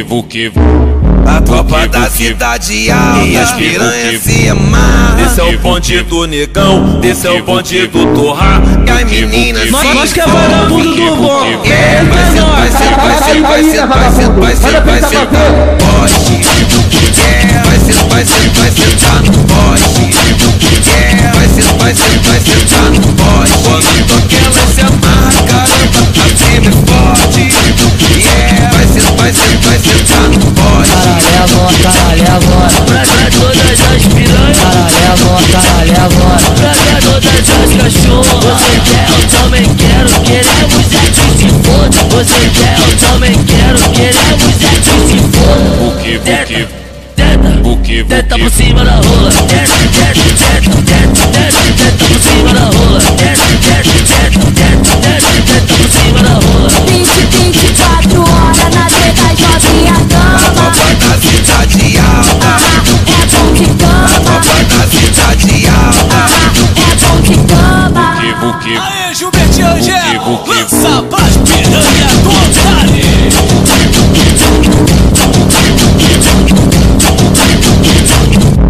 Buque. A tropa da cidade alta e as piranhas se amarram. Esse é o bonde do negão, esse é o bonde do torra. E as meninas Nós que é vagabundo do bom. Vai ser pode. Vai ser tá no poste. Vai ser tá no poste. Quando toca ela se amarra, caramba, a firme é forte. Vai ser tá no poste. Caralho agora. Pra todas as piranhas. Caralho agora. Pra todas as cachorras. Você quer, eu também quero. Queremos é que se foda. Você quer, eu também quero. Queremos é que se foda. Teta por cima da rola. Teta por cima da rola. Teta por cima da rola. 24 horas na treta, jovem a cama. A tropa da cidade alta. É bom de cama. A tropa da cidade alta. É bom de cama. Aê, Gilberto Angel, lança pras piranha do otário.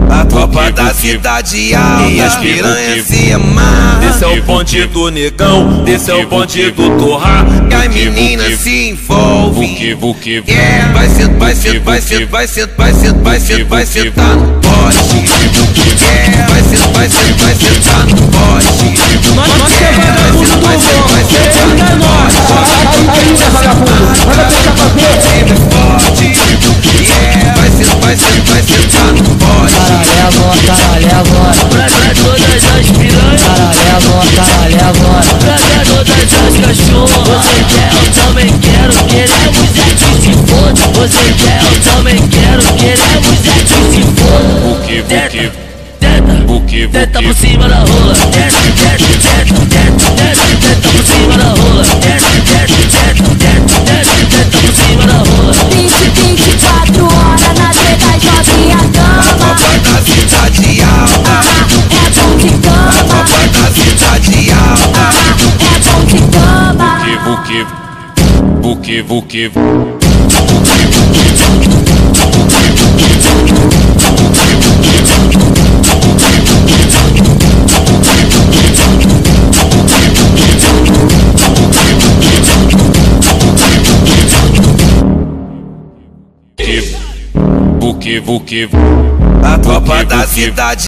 A tropa da cidade alta e as piranhas se amarram. Esse é o bonde do negão, esse é o bonde do torra. E as meninas se envolvem. Vai ser tá no poste. Vai ser tá no poste. Nós que é vagabundo do bom. Tá no poste. Aí, vagabundo. Manda tentar fazer. Time forte. Vai ser tá no poste. Caralho agora. Pra todas as piranhas. Caralho agora. Pra todas as cachorras. Você quer, eu também quero. Queremos é que se foda. Você quer, eu também quero. Queremos é que se foda. Teta por cima da rola. Teta por cima da rola. Teta por cima da rola. 24 horas na treta, jovem a A cama. tropa da cidade alta. É bom de A cama. tropa da cidade alta. É bom de cama. Buque. A tropa da cidade